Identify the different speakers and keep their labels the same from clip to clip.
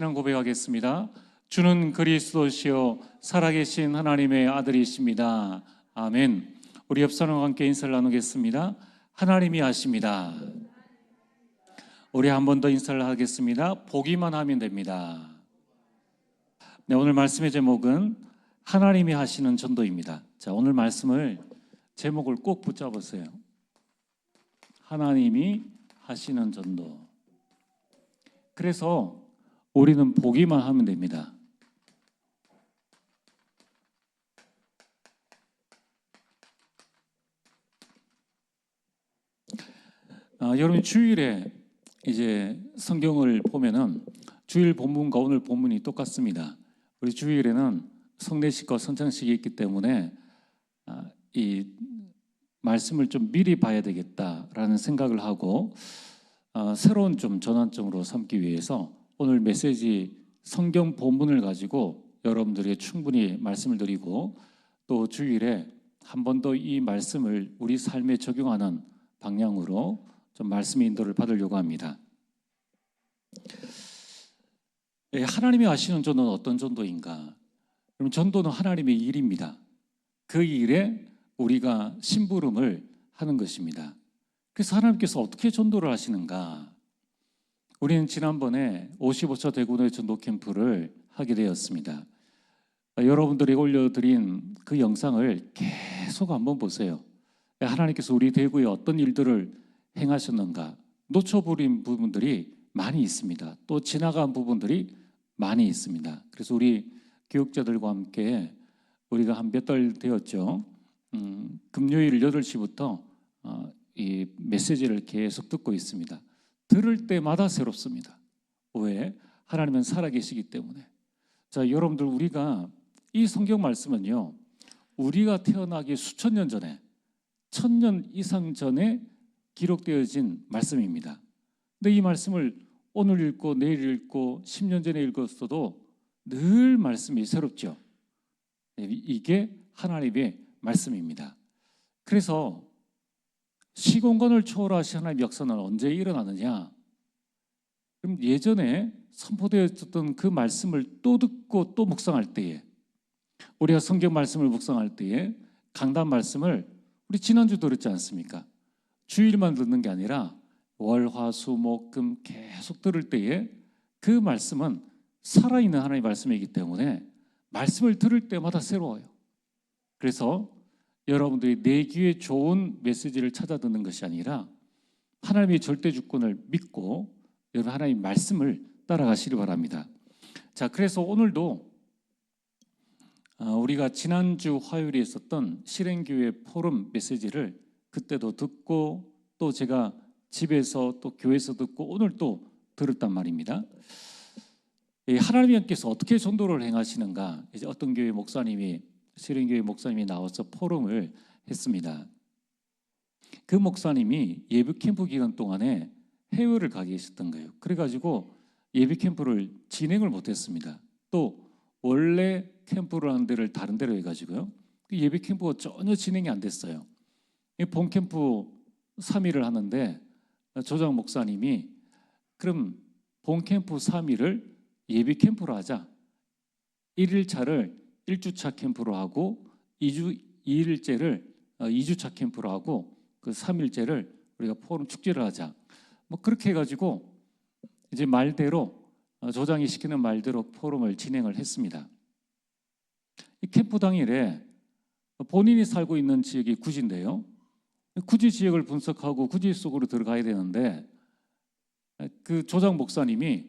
Speaker 1: 고백하겠습니다. 주는 그리스도시요 살아계신 하나님의 아들이십니다. 아멘. 우리 옆 사람과 함께 인사를 나누겠습니다. 하나님이 하십니다. 우리 한 번 더 인사를 하겠습니다. 보기만 하면 됩니다. 네, 오늘 말씀의 제목은 하나님이 하시는 전도입니다. 자, 오늘 말씀을 제목을 꼭 붙잡으세요. 하나님이 하시는 전도. 그래서 우리는 보기만 하면 됩니다. 여러분 주일에 이제 성경을 보면은 주일 본문과 오늘 본문이 똑같습니다. 우리 주일에는 성례식과 선창식이 있기 때문에 이 말씀을 좀 미리 봐야 되겠다라는 생각을 하고 새로운 좀 전환점으로 삼기 위해서 오늘 메시지 성경 본문을 가지고 여러분들에게 충분히 말씀을 드리고 또 주일에 한 번 더 이 말씀을 우리 삶에 적용하는 방향으로 좀 말씀의 인도를 받으려고 합니다. 하나님이 하시는 전도는 어떤 전도인가? 그럼 전도는 하나님의 일입니다. 그 일에 우리가 심부름을 하는 것입니다. 그래서 하나님께서 어떻게 전도를 하시는가? 우리는 지난번에 55차 대구노예 전도 캠프를 하게 되었습니다. 여러분들이 올려드린 그 영상을 계속 한번 보세요. 하나님께서 우리 대구에 어떤 일들을 행하셨는가 놓쳐버린 부분들이 많이 있습니다. 또 지나간 부분들이 많이 있습니다. 그래서 우리 교육자들과 함께 우리가 한 몇 달 되었죠. 금요일 8시부터 이 메시지를 계속 듣고 있습니다. 들을 때마다 새롭습니다. 왜? 하나님은 살아계시기 때문에. 자, 여러분들 우리가 이 성경 말씀은요, 우리가 태어나기 수천 년 전에, 1000년 이상 전에 기록되어진 말씀입니다. 근데 이 말씀을 오늘 읽고 내일 읽고 10년 전에 읽었어도 늘 말씀이 새롭죠. 이게 하나님의 말씀입니다. 그래서 시공간을 초월하신 하나님의 역사는 언제 일어나느냐? 그럼 예전에 선포되었던 그 말씀을 또 듣고 또 묵상할 때에, 우리가 성경 말씀을 묵상할 때에 강단 말씀을 우리 지난주 들었지 않습니까? 주일만 듣는 게 아니라 월, 화, 수, 목, 금 계속 들을 때에 그 말씀은 살아있는 하나님의 말씀이기 때문에 말씀을 들을 때마다 새로워요. 그래서 여러분들이 내 귀에 좋은 메시지를 찾아 듣는 것이 아니라 하나님의 절대 주권을 믿고 여러분 하나님의 말씀을 따라가시기 바랍니다. 자, 그래서 오늘도 우리가 지난주 화요일에 있었던 실행교회 포럼 메시지를 그때도 듣고 또 제가 집에서 또 교회에서 듣고 오늘 또 들었단 말입니다. 하나님께서 어떻게 전도를 행하시는가? 이제 어떤 교회 목사님이 실행교회 목사님이 나와서 포럼을 했습니다. 그 목사님이 예비 캠프 기간 동안에 해외를 가 계셨던 거예요. 그래가지고 예비 캠프를 진행을 못했습니다. 또 원래 캠프를 하는 데를 다른 데로 해가지고요. 그 예비 캠프가 전혀 진행이 안 됐어요. 본 캠프 3일을 하는데 조장 목사님이 그럼 본 캠프 3일을 예비 캠프로 하자. 1일차를 1주차 캠프로 하고 2일째를 2주차 캠프로 하고 그 3일째를 우리가 포럼 축제를 하자. 뭐 그렇게 해가지고 이제 말대로 조장이 시키는 말대로 포럼을 진행을 했습니다. 이 캠프 당일에 본인이 살고 있는 지역이 구지인데요. 구지 지역을 분석하고 구지 속으로 들어가야 되는데 그 조장 목사님이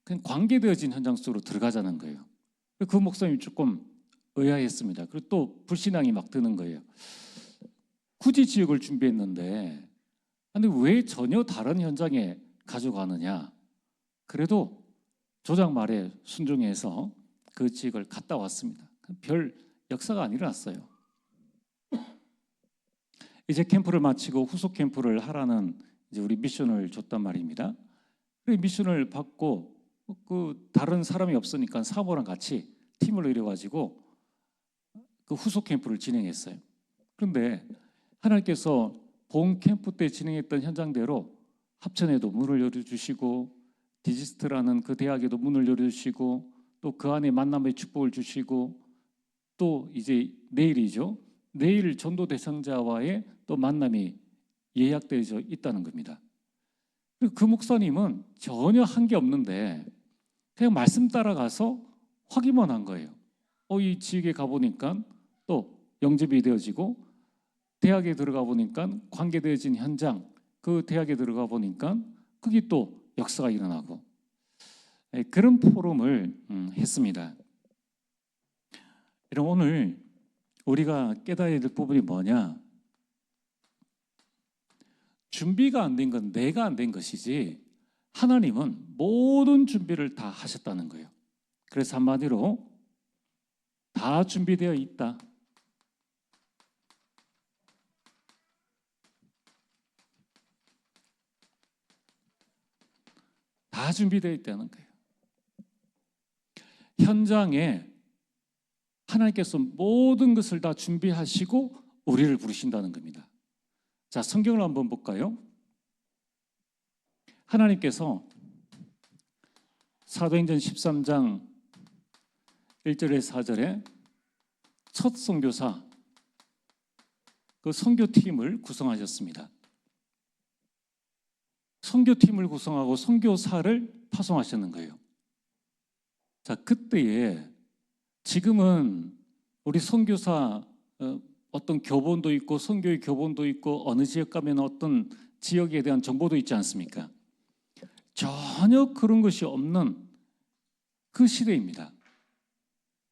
Speaker 1: 그냥 관계되어진 현장 속으로 들어가자는 거예요. 그 목사님이 조금 의아했습니다. 그리고 또 불신앙이 막 드는 거예요. 구지 지역을 준비했는데 근데 왜 전혀 다른 현장에 가져가느냐? 그래도 조장 말에 순종해서 그 지역을 갔다 왔습니다. 별 역사가 안 일어났어요. 이제 캠프를 마치고 후속 캠프를 하라는 이제 우리 미션을 줬단 말입니다. 그 미션을 받고 그 다른 사람이 없으니까 사모랑 같이 팀을 이뤄가지고 그 후속 캠프를 진행했어요. 그런데 하나님께서 본 캠프 때 진행했던 현장대로 합천에도 문을 열어주시고 디지스트라는 그 대학에도 문을 열어주시고 또 그 안에 만남의 축복을 주시고 또 이제 내일이죠. 내일 전도 대상자와의 또 만남이 예약되어 있다는 겁니다. 그리고 그 목사님은 전혀 한 게 없는데 그냥 말씀 따라가서 확인만 한 거예요. 이 지역에 가보니까 또 영접이 되어지고 대학에 들어가 보니까 관계되어진 현장, 그 대학에 들어가 보니까 거기 또 역사가 일어나고 그런 포럼을 했습니다. 여러분, 오늘 우리가 깨달아야 될 부분이 뭐냐? 준비가 안 된 건 내가 안 된 것이지 하나님은 모든 준비를 다 하셨다는 거예요. 그래서 한마디로 다 준비되어 있다. 다 준비되어 있다는 거예요. 현장에 하나님께서 모든 것을 다 준비하시고 우리를 부르신다는 겁니다. 자, 성경을 한번 볼까요? 하나님께서 사도행전 13장 1절에 4절에 첫 선교사, 그 선교팀을 구성하셨습니다. 선교팀을 구성하고 선교사를 파송하셨는 거예요. 자, 그때에 지금은 우리 선교사 어떤 교본도 있고 선교의 교본도 있고 어느 지역 가면 어떤 지역에 대한 정보도 있지 않습니까? 전혀 그런 것이 없는 그 시대입니다.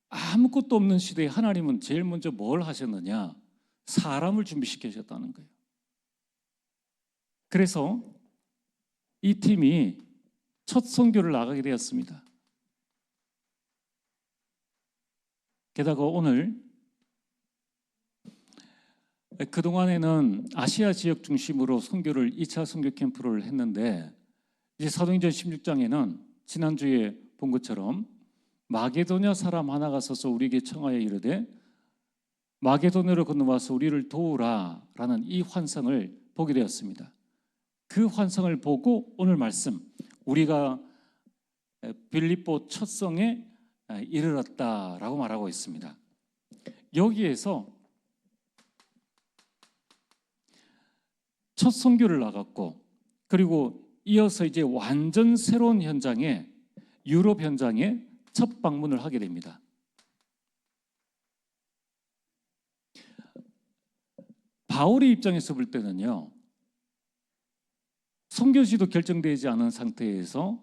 Speaker 1: 아무것도 없는 시대에 하나님은 제일 먼저 뭘 하셨느냐? 사람을 준비시키셨다는 거예요. 그래서 이 팀이 첫 선교를 나가게 되었습니다. 게다가 오늘 그동안에는 아시아 지역 중심으로 선교를 2차 선교 캠프를 했는데 이제 사도행전 16장에는 지난주에 본 것처럼 마게도냐 사람 하나가 서서 우리에게 청하여 이르되 마게도냐로 건너와서 우리를 도우라 라는 이 환상을 보게 되었습니다. 그 환상을 보고 오늘 말씀, 우리가 빌립보 첫 성에 이르렀다라고 말하고 있습니다. 여기에서 첫 선교를 나갔고 그리고 이어서 이제 완전 새로운 현장에 유럽 현장에 첫 방문을 하게 됩니다. 바울의 입장에서 볼 때는요, 선교지도 결정되지 않은 상태에서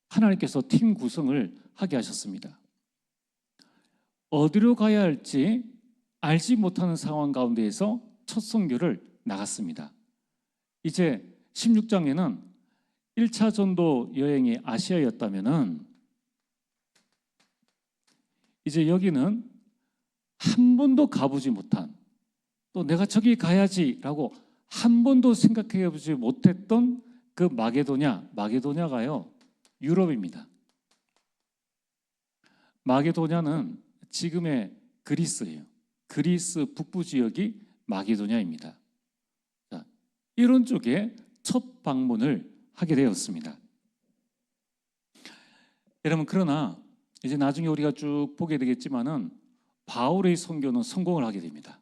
Speaker 1: 하나님께서 팀 구성을 하게 하셨습니다. 어디로 가야 할지 알지 못하는 상황 가운데에서 첫 선교를 나갔습니다. 이제 16장에는 1차 전도 여행이 아시아였다면은 이제 여기는 한 번도 가보지 못한, 또 내가 저기 가야지라고 한 번도 생각해보지 못했던 그 마게도냐가요 유럽입니다. 마게도냐는 지금의 그리스예요. 그리스 북부 지역이 마게도냐입니다. 자, 이런 쪽에 첫 방문을 하게 되었습니다. 여러분, 그러나 이제 나중에 우리가 쭉 보게 되겠지만은 바울의 선교는 성공을 하게 됩니다.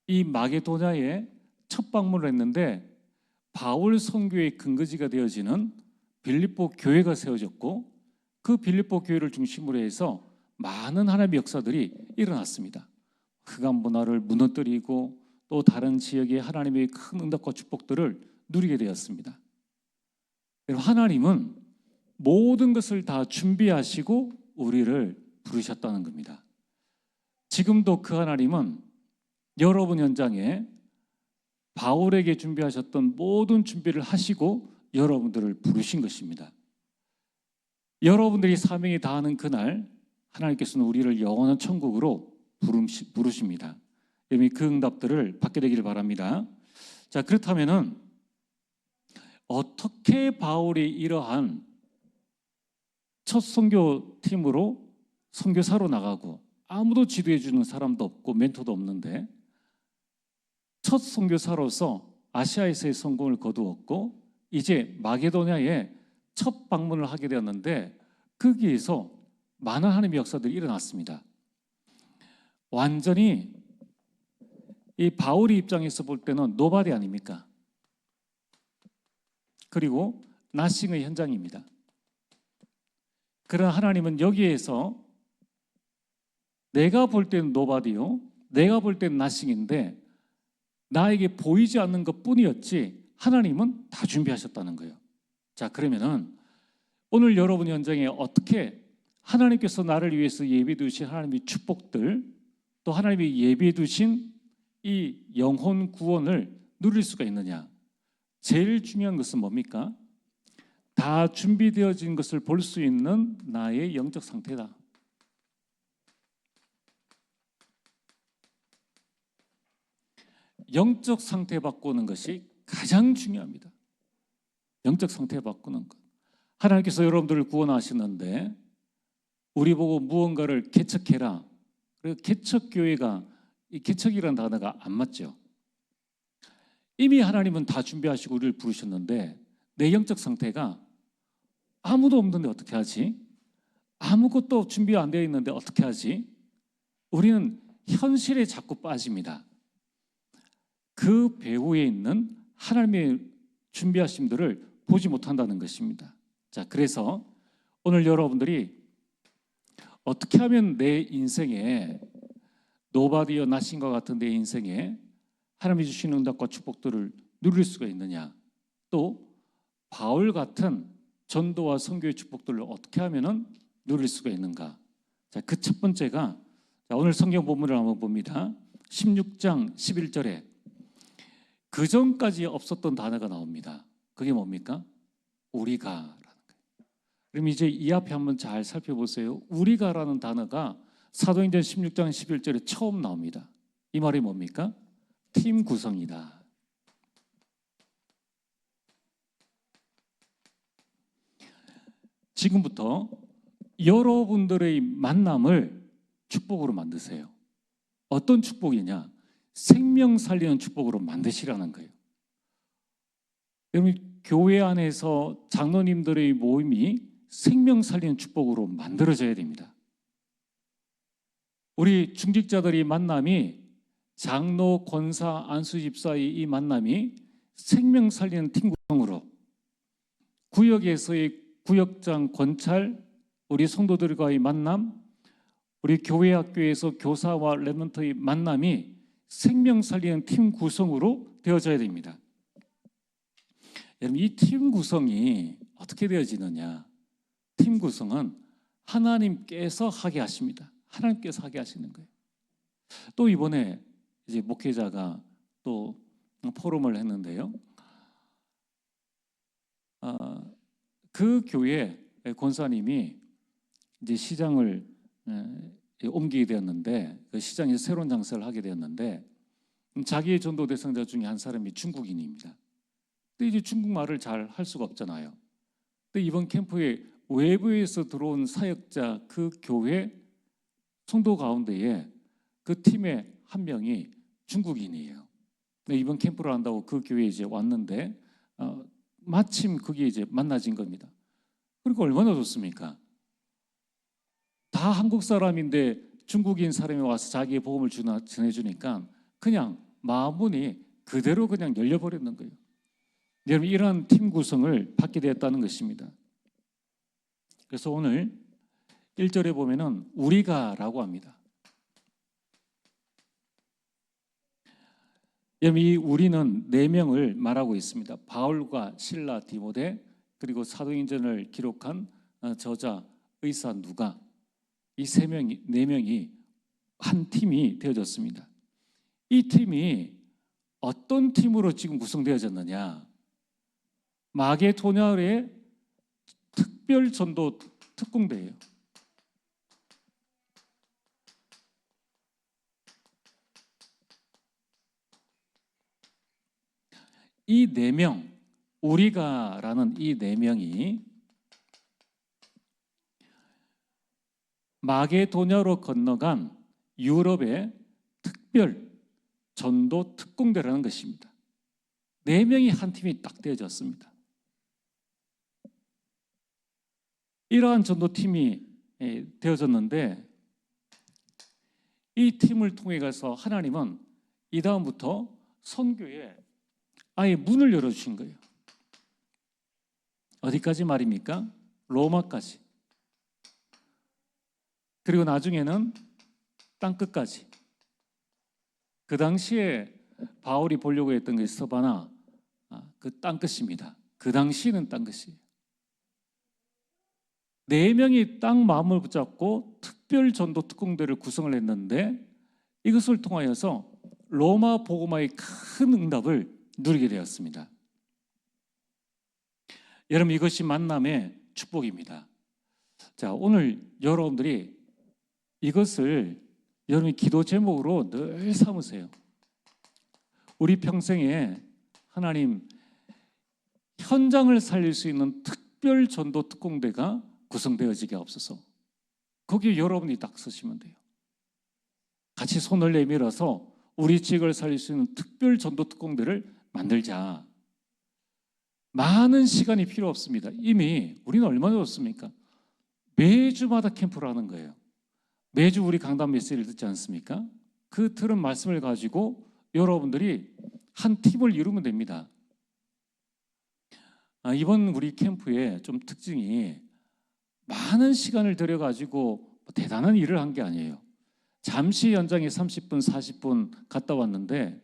Speaker 1: 이 마게도냐에 첫 방문을 했는데 바울 선교의 근거지가 되어지는 빌립보 교회가 세워졌고 그 빌립보 교회를 중심으로 해서 많은 하나님의 역사들이 일어났습니다. 흑암 문화를 무너뜨리고 또 다른 지역의 하나님의 큰 응답과 축복들을 누리게 되었습니다. 하나님은 모든 것을 다 준비하시고 우리를 부르셨다는 겁니다. 지금도 그 하나님은 여러분 현장에 바울에게 준비하셨던 모든 준비를 하시고 여러분들을 부르신 것입니다. 여러분들이 사명이 다하는 그날 하나님께서는 우리를 영원한 천국으로 부르십니다. 여러분이 그 응답들을 받게 되기를 바랍니다. 자, 그렇다면은 어떻게 바울이 이러한 첫 선교팀으로 선교사로 나가고 아무도 지도해 주는 사람도 없고 멘토도 없는데 첫 선교사로서 아시아에서의 성공을 거두었고 이제 마게도냐에 첫 방문을 하게 되었는데 거기에서 많은 하나님의 역사들이 일어났습니다. 완전히 이 바울의 입장에서 볼 때는 노바디 아닙니까? 그리고 나싱의 현장입니다. 그러나 하나님은 여기에서 내가 볼 때는 노바디요, 내가 볼 때는 나싱인데 나에게 보이지 않는 것뿐이었지 하나님은 다 준비하셨다는 거예요. 자, 그러면은 오늘 여러분 현장에 어떻게 하나님께서 나를 위해서 예비해 두신 하나님의 축복들, 또 하나님이 예비해 두신 이 영혼 구원을 누릴 수가 있느냐? 제일 중요한 것은 뭡니까? 다 준비되어진 것을 볼 수 있는 나의 영적 상태다. 영적 상태 바꾸는 것이 가장 중요합니다. 영적 상태 바꾸는 것. 하나님께서 여러분들을 구원하시는데 우리 보고 무언가를 개척해라. 그리고 개척교회가, 이 개척이라는 단어가 안 맞죠. 이미 하나님은 다 준비하시고 우리를 부르셨는데 내 영적 상태가 아무도 없는데 어떻게 하지? 아무것도 준비 안 되어 있는데 어떻게 하지? 우리는 현실에 자꾸 빠집니다. 그 배후에 있는 하나님의 준비하심들을 보지 못한다는 것입니다. 자, 그래서 오늘 여러분들이 어떻게 하면 내 인생에 노바디어 나신과 같은 내 인생에 하나님이 주시는 응답과 축복들을 누릴 수가 있느냐, 또 바울 같은 전도와 선교의 축복들을 어떻게 하면 누릴 수가 있는가. 자, 그 첫 번째가, 자, 오늘 성경 본문을 한번 봅니다. 16장 11절에 그 전까지 없었던 단어가 나옵니다. 그게 뭡니까? 우리가라는 거예요. 그럼 이제 이 앞에 한번 잘 살펴보세요. 우리가라는 단어가 사도행전 16장 11절에 처음 나옵니다. 이 말이 뭡니까? 팀 구성이다. 지금부터 여러분들의 만남을 축복으로 만드세요. 어떤 축복이냐? 생명 살리는 축복으로 만드시라는 거예요. 여러분, 교회 안에서 장로님들의 모임이 생명 살리는 축복으로 만들어져야 됩니다. 우리 중직자들의 만남이, 장로, 권사, 안수 집사의 이 만남이 생명 살리는 팀 구성으로, 구역에서의 구역장, 권찰, 우리 성도들과의 만남, 우리 교회 학교에서 교사와 렘넌트의 만남이 생명 살리는 팀 구성으로 되어져야 됩니다. 여러분, 이 팀 구성이 어떻게 되어지느냐? 팀 구성은 하나님께서 하게 하십니다. 하나님께서 하게 하시는 거예요. 또 이번에 이제 목회자가 또 포럼을 했는데요. 그 교회 권사님이 이제 시장을 옮기게 되었는데, 그 시장에서 새로운 장사를 하게 되었는데, 자기의 전도 대상자 중에 한 사람이 중국인입니다. 근데 이제 중국말을 잘 할 수가 없잖아요. 근데 이번 캠프에 외부에서 들어온 사역자, 그 교회 성도 가운데에 그 팀의 한 명이 중국인이에요. 근데 이번 캠프를 한다고 그 교회에 이제 왔는데 마침 거기에 이제 만나진 겁니다. 그러니까 얼마나 좋습니까? 다 한국 사람인데 중국인 사람이 와서 자기의 복음을 전해주니까 그냥 마음문이 그대로 그냥 열려버리는 거예요. 여러분, 이러한 팀 구성을 받게 되었다는 것입니다. 그래서 오늘 1절에 보면은 우리가라고 합니다. 여러분, 이 우리는 4명을 말하고 있습니다. 바울과 실라, 디모데, 그리고 사도행전을 기록한 저자, 의사, 누가, 이 4명이 한 팀이 되어졌습니다. 이 팀이 어떤 팀으로 지금 구성되어졌느냐? 마게도냐의 특별 전도 특공대예요. 이 4명, 우리가라는 이 4명이 마게도냐로 건너간 유럽의 특별 전도 특공대라는 것입니다. 4명이 한 팀이 딱 되어졌습니다. 이러한 전도팀이 되어졌는데, 이 팀을 통해 가서 하나님은 이 다음부터 선교에 아예 문을 열어주신 거예요. 어디까지 말입니까? 로마까지. 그리고 나중에는 땅끝까지. 그 당시에 바울이 보려고 했던 것이 서바나, 그 땅끝입니다. 그 당시에는 땅끝이에요. 4명이 땅 마음을 붙잡고 특별 전도 특공대를 구성을 했는데, 이것을 통하여서 로마 복음화의 큰 응답을 누리게 되었습니다. 여러분, 이것이 만남의 축복입니다. 자, 오늘 여러분들이 이것을 여러분이 기도 제목으로 늘 삼으세요. 우리 평생에 하나님 현장을 살릴 수 있는 특별 전도 특공대가 구성되어지게 없어서, 거기에 여러분이 딱 서시면 돼요. 같이 손을 내밀어서 우리 지역을 살릴 수 있는 특별 전도 특공대를 만들자. 많은 시간이 필요 없습니다. 이미 우리는 얼마나 좋습니까? 매주마다 캠프를 하는 거예요. 매주 우리 강단 메시지를 듣지 않습니까? 그 들은 말씀을 가지고 여러분들이 한 팀을 이루면 됩니다. 이번 우리 캠프의 좀 특징이 많은 시간을 들여가지고 대단한 일을 한 게 아니에요. 잠시 연장에 30분, 40분 갔다 왔는데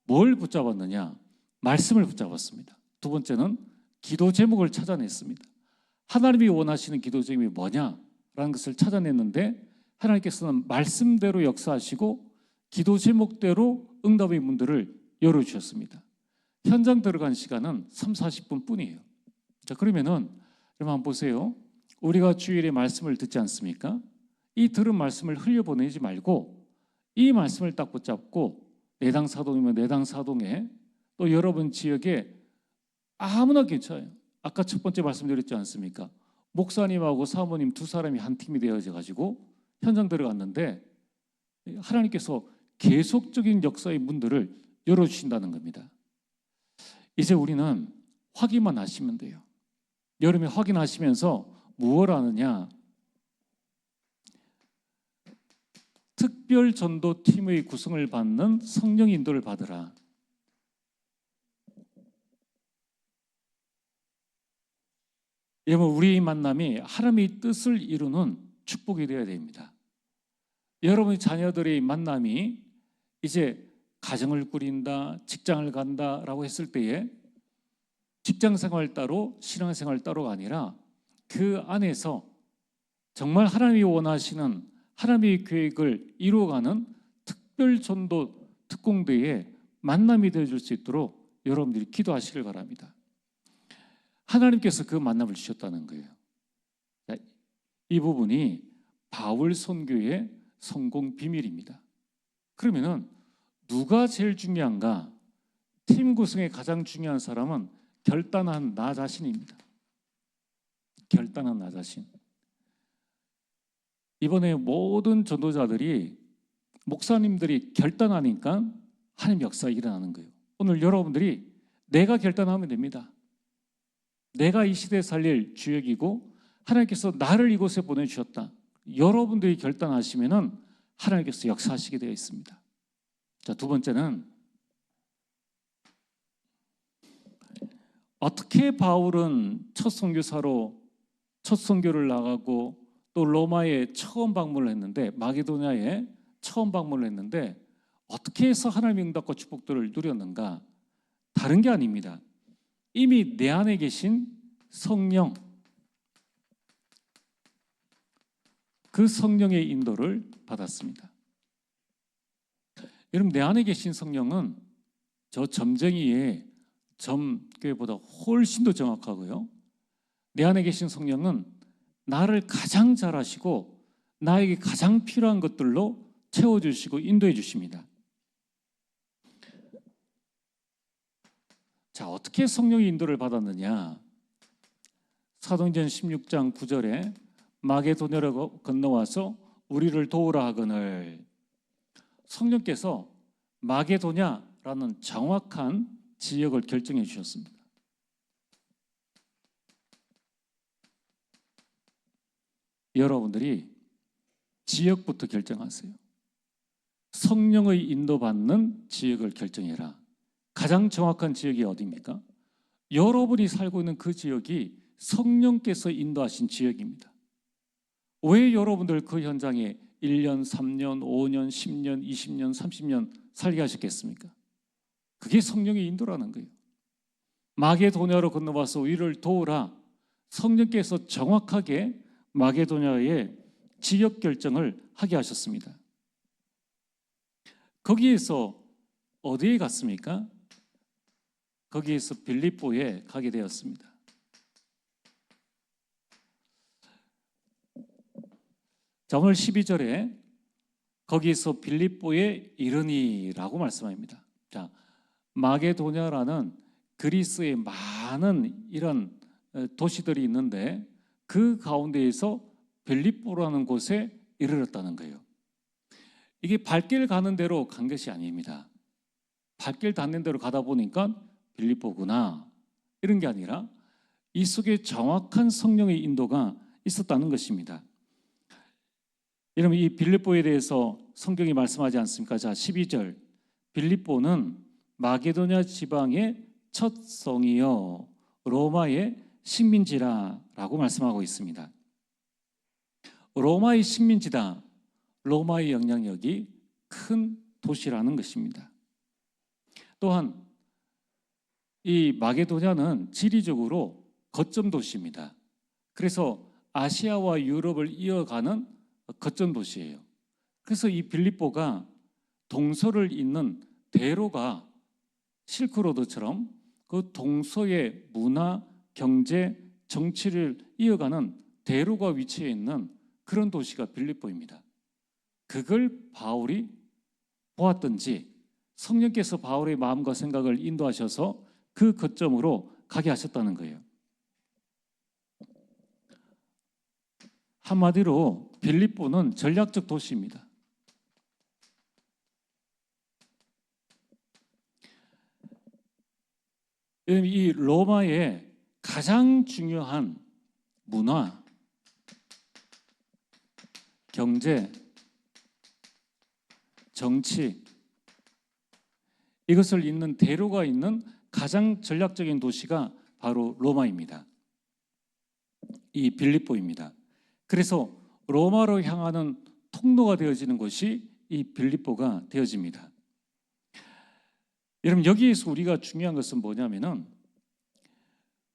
Speaker 1: 뭘 붙잡았느냐? 말씀을 붙잡았습니다. 두 번째는 기도 제목을 찾아냈습니다. 하나님이 원하시는 기도 제목이 뭐냐라는 것을 찾아냈는데, 하나님께서는 말씀대로 역사하시고 기도 제목대로 응답의 문들을 열어주셨습니다. 현장 들어간 시간은 3, 40분 뿐이에요. 자, 그러면은 여러분 한번 보세요. 우리가 주일에 말씀을 듣지 않습니까? 이 들은 말씀을 흘려보내지 말고 이 말씀을 딱 붙잡고 내당 사동이면 내당 사동에, 또 여러분 지역에 아무나 괜찮아요. 아까 첫 번째 말씀드렸지 않습니까? 목사님하고 사모님 두 사람이 한 팀이 되어져 가지고 현장 들어갔는데 하나님께서 계속적인 역사의 문들을 열어주신다는 겁니다. 이제 우리는 확인만 하시면 돼요. 여름에 확인하시면서 무엇을 하느냐? 특별 전도 팀의 구성을 받는 성령 인도를 받으라. 여러분, 우리의 만남이 하나님의 뜻을 이루는 축복이 되어야 됩니다. 여러분의 자녀들의 만남이 이제 가정을 꾸린다, 직장을 간다라고 했을 때에 직장 생활 따로, 신앙 생활 따로가 아니라 그 안에서 정말 하나님이 원하시는 하나님의 계획을 이루어가는 특별 전도 특공대의 만남이 되어줄 수 있도록 여러분들이 기도하시길 바랍니다. 하나님께서 그 만남을 주셨다는 거예요. 이 부분이 바울 선교의 성공 비밀입니다. 그러면은 누가 제일 중요한가? 팀 구성의 가장 중요한 사람은 결단한 나 자신입니다. 결단한 나 자신. 이번에 모든 전도자들이, 목사님들이 결단하니까 하나님 역사가 일어나는 거예요. 오늘 여러분들이 내가 결단하면 됩니다. 내가 이 시대에 살릴 주역이고 하나님께서 나를 이곳에 보내주셨다. 여러분들이 결단하시면은 하나님께서 역사하시게 되어 있습니다. 자, 두 번째는 어떻게 바울은 첫 선교사로 첫 선교를 나가고 또 로마에 처음 방문을 했는데, 마게도냐에 처음 방문을 했는데 어떻게 해서 하나님의 응답과 축복들을 누렸는가? 다른 게 아닙니다. 이미 내 안에 계신 성령, 그 성령의 인도를 받았습니다. 여러분, 내 안에 계신 성령은 저 점쟁이의 점괘보다 훨씬 더 정확하고요. 내 안에 계신 성령은 나를 가장 잘 아시고 나에게 가장 필요한 것들로 채워주시고 인도해 주십니다. 자, 어떻게 성령의 인도를 받았느냐? 사도행전 16장 9절에 마게도냐를 건너와서 우리를 도우라 하거늘, 성령께서 마게도냐라는 정확한 지역을 결정해 주셨습니다. 여러분들이 지역부터 결정하세요. 성령의 인도받는 지역을 결정해라. 가장 정확한 지역이 어디입니까? 여러분이 살고 있는 그 지역이 성령께서 인도하신 지역입니다. 왜 여러분들 그 현장에 1년, 3년, 5년, 10년, 20년, 30년 살게 하셨겠습니까? 그게 성령의 인도라는 거예요. 마게도냐로 건너와서 우리를 도우라. 성령께서 정확하게 마게도냐의 지역 결정을 하게 하셨습니다. 거기에서 어디에 갔습니까? 거기에서 빌립보에 가게 되었습니다. 자, 오늘 12절에 거기에서 빌립보에 이르니라고 말씀합니다. 자, 마게도냐라는 그리스의 많은 이런 도시들이 있는데 그 가운데에서 빌립보라는 곳에 이르렀다는 거예요. 이게 발길 가는 대로 간 것이 아닙니다. 발길 닿는 대로 가다 보니까 빌립보구나 이런 게 아니라 이 속에 정확한 성령의 인도가 있었다는 것입니다. 여러분, 이 빌립보에 대해서 성경이 말씀하지 않습니까? 자, 12절 빌립보는 마게도냐 지방의 첫 성이요 로마의 식민지라라고 말씀하고 있습니다. 로마의 식민지다. 로마의 영향력이 큰 도시라는 것입니다. 또한 이 마게도냐는 지리적으로 거점 도시입니다. 그래서 아시아와 유럽을 이어가는 거점 도시예요. 그래서 이 빌립보가 동서를 잇는 대로가 실크로드처럼 그 동서의 문화, 경제, 정치를 이어가는 대로가 위치해 있는 그런 도시가 빌립보입니다. 그걸 바울이 보았던지 성령께서 바울의 마음과 생각을 인도하셔서 그 거점으로 가게 하셨다는 거예요. 한마디로 빌립보는 전략적 도시입니다. 이 로마의 가장 중요한 문화, 경제, 정치 이것을 잇는 대로가 있는 가장 전략적인 도시가 바로 로마입니다. 이 빌립보입니다. 그래서 로마로 향하는 통로가 되어지는 곳이 이 빌립보가 되어집니다. 여러분, 여기에서 우리가 중요한 것은 뭐냐면은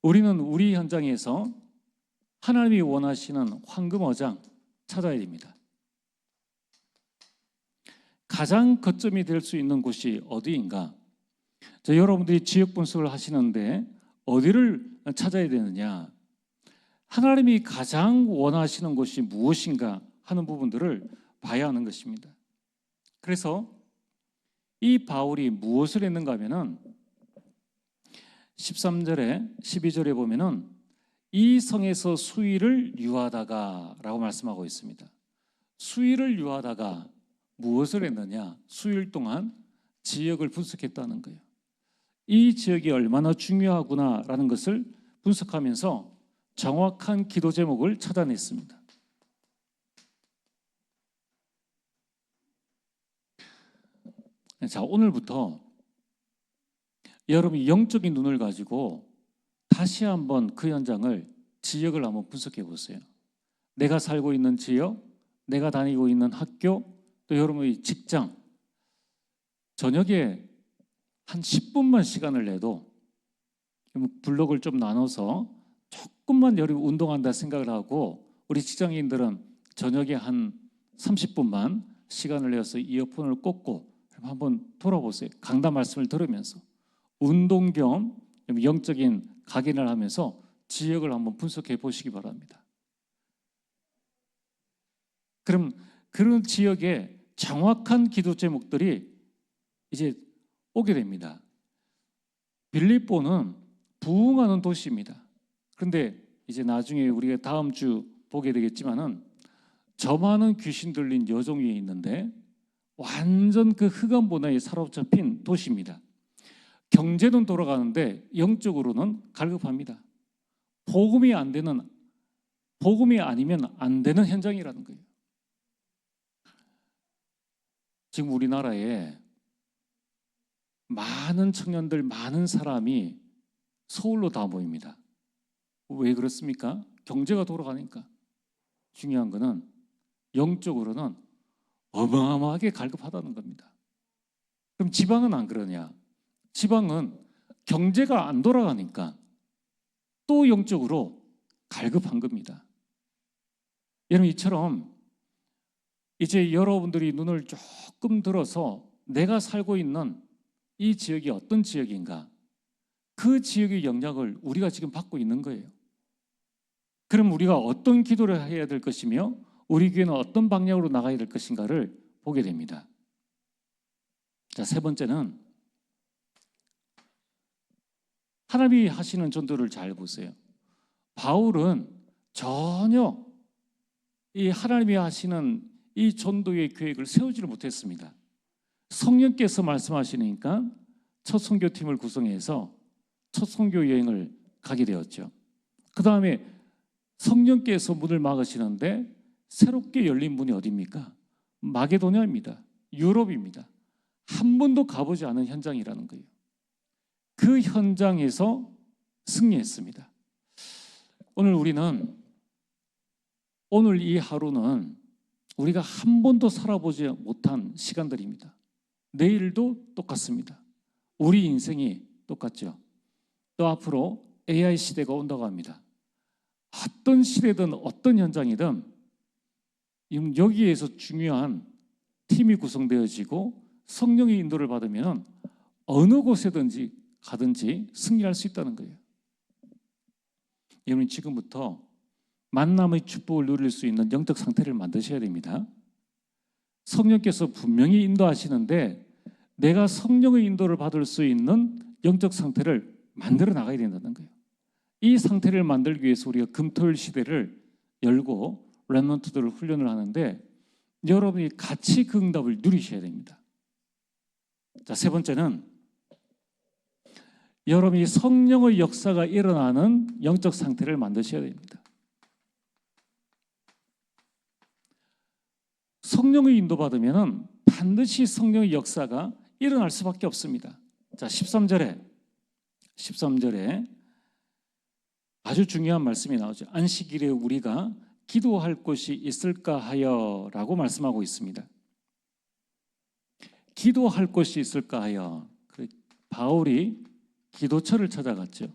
Speaker 1: 우리는 우리 현장에서 하나님이 원하시는 황금어장 찾아야 됩니다. 가장 거점이 될 수 있는 곳이 어디인가? 여러분들이 지역 분석을 하시는데 어디를 찾아야 되느냐? 하나님이 가장 원하시는 것이 무엇인가 하는 부분들을 봐야 하는 것입니다. 그래서 이 바울이 무엇을 했는가 하면은 13절에 12절에 보면은 이 성에서 수일을 유하다가 라고 말씀하고 있습니다. 수일을 유하다가 무엇을 했느냐? 수일 동안 지역을 분석했다는 거예요. 이 지역이 얼마나 중요하구나라는 것을 분석하면서 정확한 기도 제목을 찾아냈습니다. 자, 오늘부터 여러분이 영적인 눈을 가지고 다시 한번 그 현장을, 지역을 한번 분석해 보세요. 내가 살고 있는 지역, 내가 다니고 있는 학교, 또 여러분의 직장, 저녁에 한 10분만 시간을 내도 블록을 좀 나눠서 조금만 여러분 운동한다 생각을 하고, 우리 직장인들은 저녁에 한 30분만 시간을 내서 이어폰을 꽂고 한번 돌아보세요. 강단 말씀을 들으면서 운동 겸 영적인 각인을 하면서 지역을 한번 분석해 보시기 바랍니다. 그럼 그런 지역에 정확한 기도 제목들이 이제 오게 됩니다. 빌립보는 부흥하는 도시입니다. 그런데 이제 나중에 우리가 다음 주 보게 되겠지만은 저 많은 귀신 들린 여종 위에 있는데 완전 그 흑암 문화에 사로잡힌 도시입니다. 경제는 돌아가는데 영적으로는 갈급합니다. 복음이 안 되는 복음이 아니면 안 되는 현장이라는 거예요. 지금 우리나라에 많은 청년들, 많은 사람이 서울로 다 모입니다. 왜 그렇습니까? 경제가 돌아가니까. 중요한 거는 영적으로는 어마어마하게 갈급하다는 겁니다. 그럼 지방은 안 그러냐? 지방은 경제가 안 돌아가니까 또 영적으로 갈급한 겁니다. 여러분, 이처럼 이제 여러분들이 눈을 조금 들어서 내가 살고 있는 이 지역이 어떤 지역인가, 그 지역의 영향을 우리가 지금 받고 있는 거예요. 그럼 우리가 어떤 기도를 해야 될 것이며 우리 교회는 어떤 방향으로 나가야 될 것인가를 보게 됩니다. 자, 세 번째는 하나님이 하시는 전도를 잘 보세요. 바울은 전혀 이 하나님이 하시는 이 전도의 계획을 세우지를 못했습니다. 성령께서 말씀하시니까 첫 선교팀을 구성해서 첫 선교 여행을 가게 되었죠. 그 다음에 성령께서 문을 막으시는데 새롭게 열린 문이 어디입니까? 마게도냐입니다. 유럽입니다. 한 번도 가보지 않은 현장이라는 거예요. 그 현장에서 승리했습니다. 오늘 이 하루는 우리가 한 번도 살아보지 못한 시간들입니다. 내일도 똑같습니다. 우리 인생이 똑같죠. 또 앞으로 AI 시대가 온다고 합니다. 어떤 시대든 어떤 현장이든 여기에서 중요한 팀이 구성되어지고 성령의 인도를 받으면 어느 곳에든지 가든지 승리할 수 있다는 거예요. 여러분, 지금부터 만남의 축복을 누릴 수 있는 영적 상태를 만드셔야 됩니다. 성령께서 분명히 인도하시는데 내가 성령의 인도를 받을 수 있는 영적 상태를 만들어 나가야 된다는 거예요. 이 상태를 만들기 위해서 우리가 금토일 시대를 열고 렘넌트들을 훈련을 하는데 여러분이 같이 그 응답을 누리셔야 됩니다. 자, 세 번째는 여러분이 성령의 역사가 일어나는 영적 상태를 만드셔야 됩니다. 성령의 인도받으면 반드시 성령의 역사가 일어날 수밖에 없습니다. 자, 13절에 아주 중요한 말씀이 나오죠. 안식일에 우리가 기도할 곳이 있을까 하여 라고 말씀하고 있습니다. 기도할 곳이 있을까 하여. 바울이 기도처를 찾아갔죠.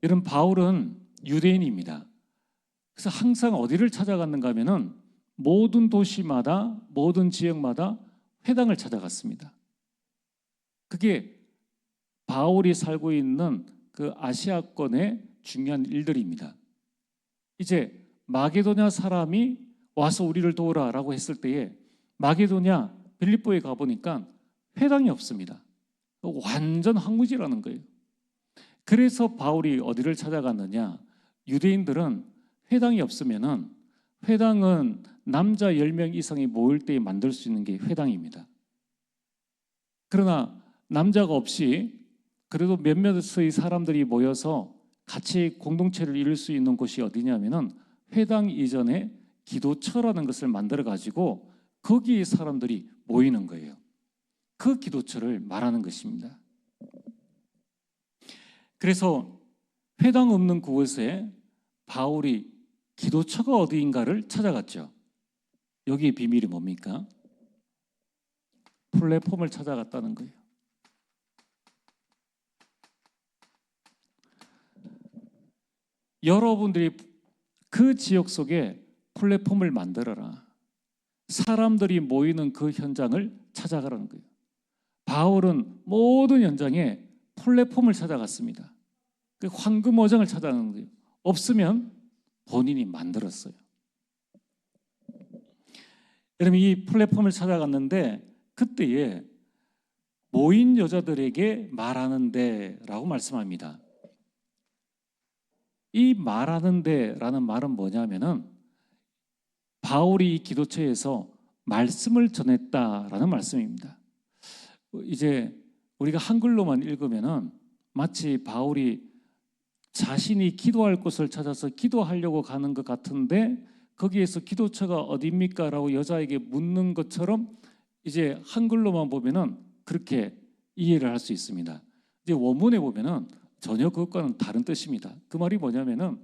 Speaker 1: 이런 바울은 유대인입니다. 그래서 항상 어디를 찾아갔는가 하면은 모든 도시마다, 모든 지역마다 회당을 찾아갔습니다. 그게 바울이 살고 있는 그 아시아권의 중요한 일들입니다. 이제 마게도냐 사람이 와서 우리를 도우라라고 했을 때에 마게도냐 빌립보에 가보니까 회당이 없습니다. 완전 황무지라는 거예요. 그래서 바울이 어디를 찾아갔느냐? 유대인들은 회당이 없으면은, 회당은 남자 10명 이상이 모일 때 만들 수 있는 게 회당입니다. 그러나 남자가 없이 그래도 몇몇의 사람들이 모여서 같이 공동체를 이룰 수 있는 곳이 어디냐면은 회당 이전에 기도처라는 것을 만들어 가지고 거기에 사람들이 모이는 거예요. 그 기도처를 말하는 것입니다. 그래서 회당 없는 그곳에 바울이 기도처가 어디인가를 찾아갔죠. 여기에 비밀이 뭡니까? 플랫폼을 찾아갔다는 거예요. 여러분들이 그 지역 속에 플랫폼을 만들어라. 사람들이 모이는 그 현장을 찾아가라는 거예요. 바울은 모든 현장에 플랫폼을 찾아갔습니다. 그 황금어장을 찾아가는 거예요. 없으면 본인이 만들었어요. 여러분, 이 플랫폼을 찾아갔는데 그때에 모인 여자들에게 말하는데 라고 말씀합니다. 이 말하는데 라는 말은 뭐냐면은 바울이 이 기도처에서 말씀을 전했다라는 말씀입니다. 이제 우리가 한글로만 읽으면은 마치 바울이 자신이 기도할 곳을 찾아서 기도하려고 가는 것 같은데 거기에서 기도처가 어디입니까? 라고 여자에게 묻는 것처럼 이제 한글로만 보면은 그렇게 이해를 할 수 있습니다. 이제 원문에 보면은 전혀 그것과는 다른 뜻입니다. 그 말이 뭐냐면은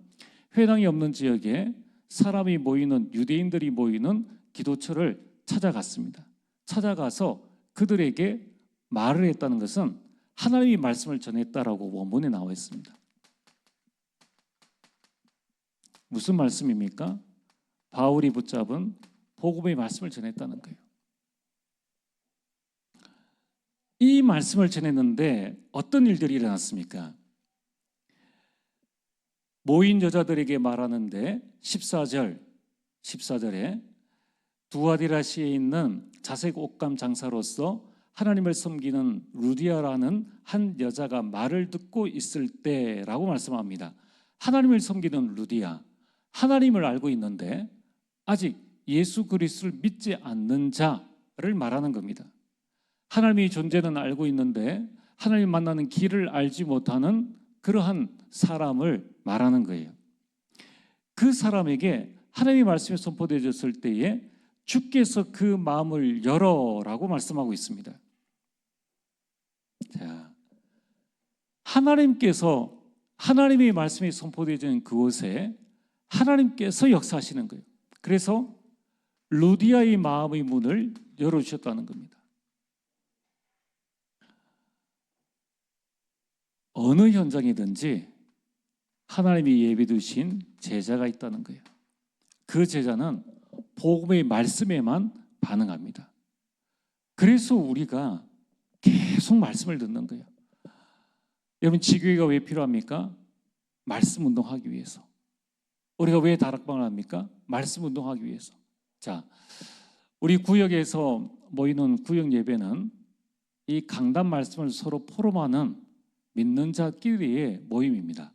Speaker 1: 회당이 없는 지역에 사람이 모이는, 유대인들이 모이는 기도처를 찾아갔습니다. 찾아가서 그들에게 말을 했다는 것은 하나님의 말씀을 전했다라고 원문에 나와 있습니다. 무슨 말씀입니까? 바울이 붙잡은 복음의 말씀을 전했다는 거예요. 이 말씀을 전했는데 어떤 일들이 일어났습니까? 모인 여자들에게 말하는데 14절에 두아디라시에 있는 자색 옷감 장사로서 하나님을 섬기는 루디아라는 한 여자가 말을 듣고 있을 때라고 말씀합니다. 하나님을 섬기는 루디아, 하나님을 알고 있는데 아직 예수 그리스도를 믿지 않는 자를 말하는 겁니다. 하나님의 존재는 알고 있는데 하나님 만나는 길을 알지 못하는 그러한 사람을 말하는 거예요. 그 사람에게 하나님의 말씀이 선포되어졌을 때에 주께서 그 마음을 열어라고 말씀하고 있습니다. 자, 하나님께서 하나님의 말씀이 선포되어진 그곳에 하나님께서 역사하시는 거예요. 그래서 루디아의 마음의 문을 열어주셨다는 겁니다. 어느 현장이든지 하나님이 예비 두신 제자가 있다는 거예요. 그 제자는 복음의 말씀에만 반응합니다. 그래서 우리가 계속 말씀을 듣는 거예요. 여러분, 지교회가 왜 필요합니까? 말씀 운동하기 위해서. 우리가 왜 다락방을 합니까? 말씀 운동하기 위해서. 자, 우리 구역에서 모이는 구역 예배는 이 강단 말씀을 서로 포럼하는 믿는 자끼리의 모임입니다.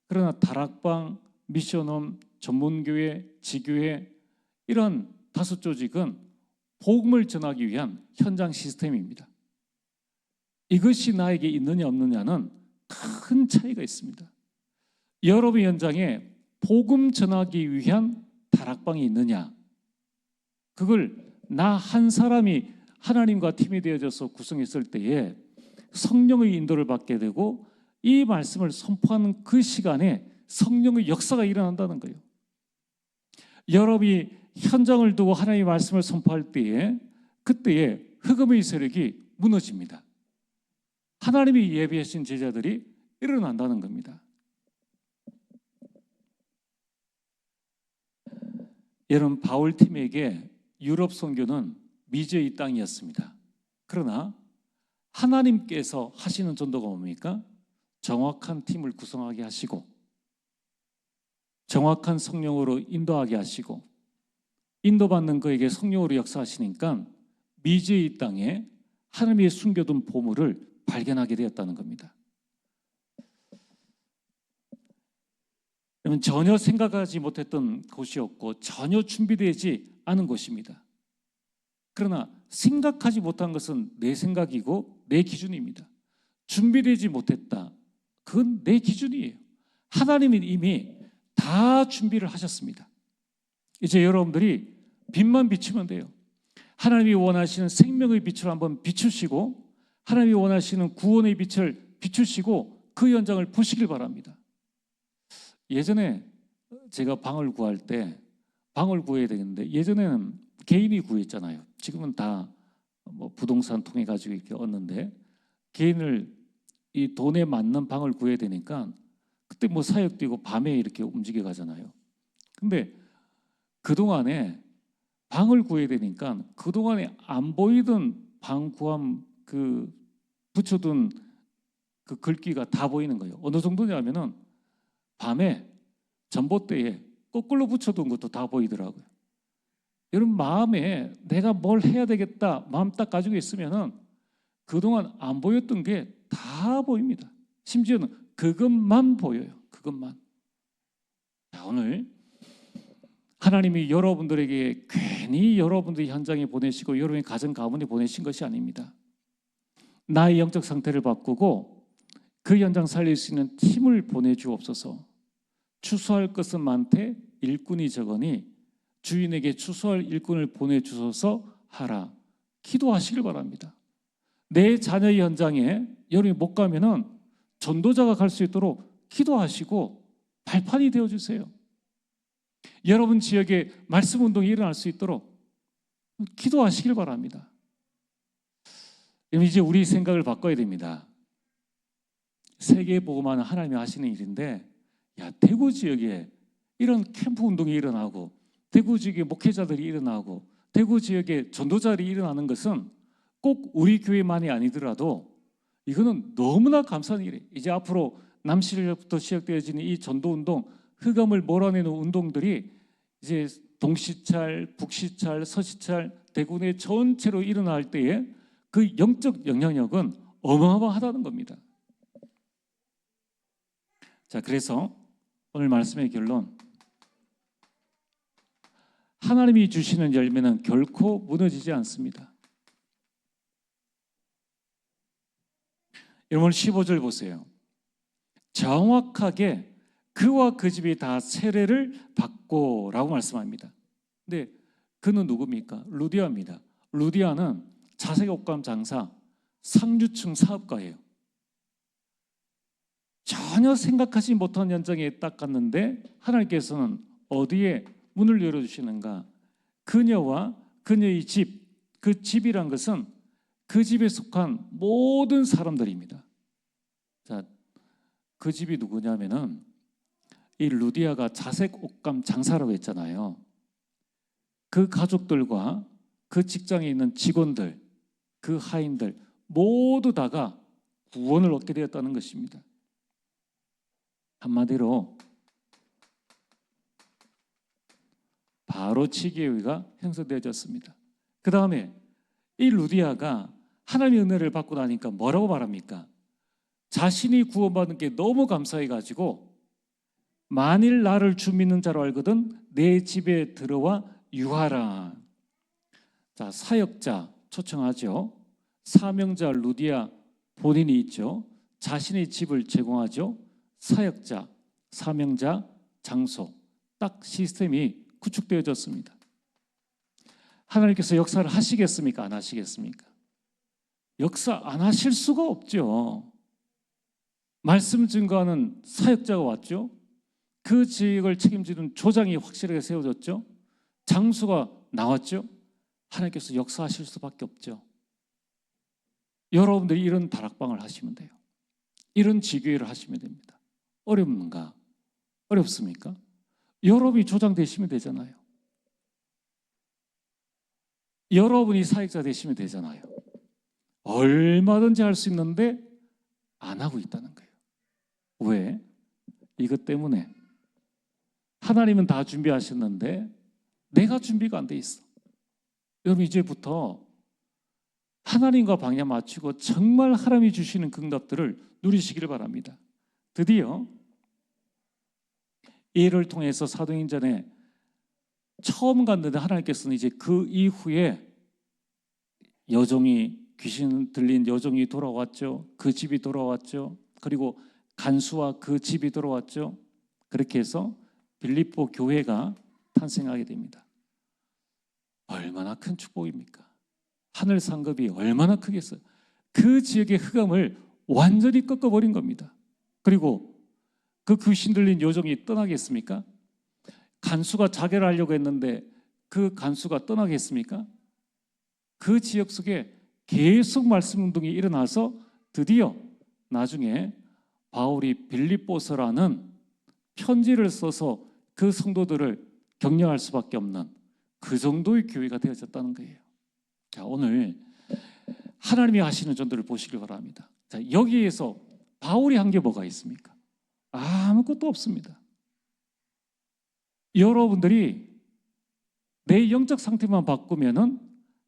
Speaker 1: 그러나 다락방, 미션홈, 전문교회, 지교회 이런 다섯 조직은 복음을 전하기 위한 현장 시스템입니다. 이것이 나에게 있느냐 없느냐는 큰 차이가 있습니다. 여러분 현장에 복음 전하기 위한 다락방이 있느냐, 그걸 나 한 사람이 하나님과 팀이 되어져서 구성했을 때에 성령의 인도를 받게 되고 이 말씀을 선포하는 그 시간에 성령의 역사가 일어난다는 거예요. 여러분이 현장을 두고 하나님의 말씀을 선포할 때에 그때에 흑암의 세력이 무너집니다. 하나님이 예비하신 제자들이 일어난다는 겁니다. 여러분, 바울 팀에게 유럽 선교는 미지의 땅이었습니다. 그러나 하나님께서 하시는 전도가 뭡니까? 정확한 팀을 구성하게 하시고 정확한 성령으로 인도하게 하시고 인도받는 그에게 성령으로 역사하시니까 미지의 땅에 하나님의 숨겨둔 보물을 발견하게 되었다는 겁니다. 여러분, 전혀 생각하지 못했던 곳이었고 전혀 준비되지 않은 곳입니다. 그러나 생각하지 못한 것은 내 생각이고 내 기준입니다. 준비되지 못했다, 그건 내 기준이에요. 하나님은 이미 다 준비를 하셨습니다. 이제 여러분들이 빛만 비추면 돼요. 하나님이 원하시는 생명의 빛을 한번 비추시고 하나님이 원하시는 구원의 빛을 비추시고 그 현장을 보시길 바랍니다. 예전에 제가 방을 구할 때 방을 구해야 되는데 예전에는 개인이 구했잖아요. 지금은 다 뭐 부동산 통해 가지고 이렇게 얻는데 개인을 이 돈에 맞는 방을 구해야 되니까 그때 뭐 사역 뛰고 밤에 이렇게 움직여 가잖아요. 근데 그동안에 방을 구해야 되니까 그동안에 안 보이던 방 구함 그 붙여둔 그 글귀가 다 보이는 거예요. 어느 정도냐면은 밤에 전봇대에 거꾸로 붙여둔 것도 다 보이더라고요. 여러분, 마음에 내가 뭘 해야 되겠다 마음 딱 가지고 있으면은 그동안 안 보였던 게 다 보입니다. 심지어는 그것만 보여요. 그것만. 자, 오늘 하나님이 여러분들에게 괜히 여러분들이 현장에 보내시고 여러분의 가정 가문에 보내신 것이 아닙니다. 나의 영적 상태를 바꾸고 그 현장 살릴 수 있는 팀을 보내주옵소서. 추수할 것은 많되 일꾼이 적으니 주인에게 추수할 일꾼을 보내주소서 하라. 기도하시길 바랍니다. 내 자녀의 현장에 여러분이 못 가면은 전도자가 갈 수 있도록 기도하시고 발판이 되어주세요. 여러분 지역에 말씀 운동이 일어날 수 있도록 기도하시길 바랍니다. 이제 우리 생각을 바꿔야 됩니다. 세계 복음화는 하나님이 하시는 일인데, 대구 지역에 이런 캠프 운동이 일어나고 대구 지역에 목회자들이 일어나고 대구 지역에 전도자들이 일어나는 것은 꼭 우리 교회만이 아니더라도 이거는 너무나 감사한 일이에요. 이제 앞으로 남시절부터 시작되어지는 이 전도운동, 흑암을 몰아내는 운동들이 이제 동시찰, 북시찰, 서시찰, 대구 내 전체로 일어날 때에 그 영적 영향력은 어마어마하다는 겁니다. 자, 그래서 오늘 말씀의 결론, 하나님이 주시는 열매는 결코 무너지지 않습니다. 여러분 15절 보세요. 정확하게 그와 그 집이 다 세례를 받고 라고 말씀합니다. 근데 그는 누굽니까? 루디아입니다. 루디아는 자색 옷감 장사 상류층 사업가예요. 전혀 생각하지 못한 현장에 딱 갔는데 하나님께서는 어디에 문을 열어주시는가? 그녀와 그녀의 집, 그 집이란 것은 그 집에 속한 모든 사람들입니다. 자, 그 집이 누구냐면은 이 루디아가 자색 옷감 장사라고 했잖아요. 그 가족들과 그 직장에 있는 직원들, 그 하인들 모두 다가 구원을 얻게 되었다는 것입니다. 한마디로 바로 치기회가 형성되어졌습니다. 그 다음에 이 루디아가 하나님의 은혜를 받고 나니까 뭐라고 말합니까? 자신이 구원받은 게 너무 감사해가지고 만일 나를 주 믿는 자로 알거든 내 집에 들어와 유하라. 자, 사역자 초청하죠. 사명자 루디아 본인이 있죠. 자신의 집을 제공하죠. 사역자, 사명자, 장소, 딱 시스템이 구축되어졌습니다. 하나님께서 역사를 하시겠습니까? 안 하시겠습니까? 역사 안 하실 수가 없죠. 말씀 증거하는 사역자가 왔죠. 그 지역을 책임지는 조장이 확실하게 세워졌죠. 장수가 나왔죠. 하나님께서 역사하실 수밖에 없죠. 여러분들이 이런 다락방을 하시면 돼요. 이런 지교회를 하시면 됩니다. 어렵는가? 어렵습니까? 여러분이 조장 되시면 되잖아요. 여러분이 사역자 되시면 되잖아요. 얼마든지 할 수 있는데 안 하고 있다는 거예요. 왜? 이것 때문에 하나님은 다 준비하셨는데 내가 준비가 안 돼 있어. 여러분 이제부터 하나님과 방향 맞추고 정말 하나님이 주시는 응답들을 누리시기를 바랍니다. 드디어 예를 통해서 사도행전에 처음 갔는데 하나님께서는 이제 그 이후에 여종이 귀신 들린 여종이 돌아왔죠. 그 집이 돌아왔죠. 그리고 간수와 그 집이 돌아왔죠. 그렇게 해서 빌립보 교회가 탄생하게 됩니다. 얼마나 큰 축복입니까? 하늘 상급이 얼마나 크겠어요. 그 지역의 흑암을 완전히 꺾어버린 겁니다. 그리고 그 귀신 들린 여종이 떠나겠습니까? 간수가 자결하려고 했는데 그 간수가 떠나겠습니까? 그 지역 속에 계속 말씀 운동이 일어나서 드디어 나중에 바울이 빌립보서라는 편지를 써서 그 성도들을 격려할 수밖에 없는 그 정도의 교회가 되어졌다는 거예요. 자, 오늘 하나님이 하시는 전도를 보시길 바랍니다. 자, 여기에서 바울이 한 게 뭐가 있습니까? 아무것도 없습니다. 여러분들이 내 영적 상태만 바꾸면은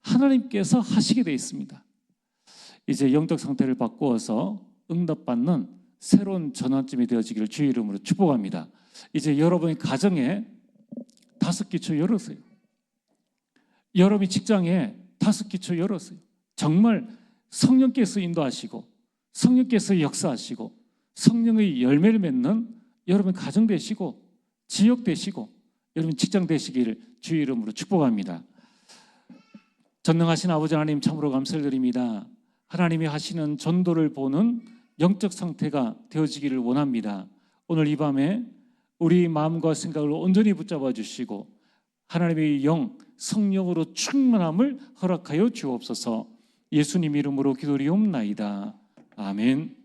Speaker 1: 하나님께서 하시게 되어 있습니다. 이제 영적 상태를 바꾸어서 응답받는 새로운 전환점이 되어지기를 주의 이름으로 축복합니다. 이제 여러분의 가정에 5기초 열었어요. 여러분이 직장에 5기초 열었어요. 정말 성령께서 인도하시고 성령께서 역사하시고 성령의 열매를 맺는 여러분 가정 되시고 지역 되시고 여러분 직장 되시기를 주의 이름으로 축복합니다. 전능하신 아버지 하나님 참으로 감사를 드립니다. 하나님이 하시는 전도를 보는 영적 상태가 되어지기를 원합니다. 오늘 이 밤에 우리 마음과 생각을 온전히 붙잡아 주시고 하나님의 영, 성령으로 충만함을 허락하여 주옵소서. 예수님 이름으로 기도리옵나이다. 아멘.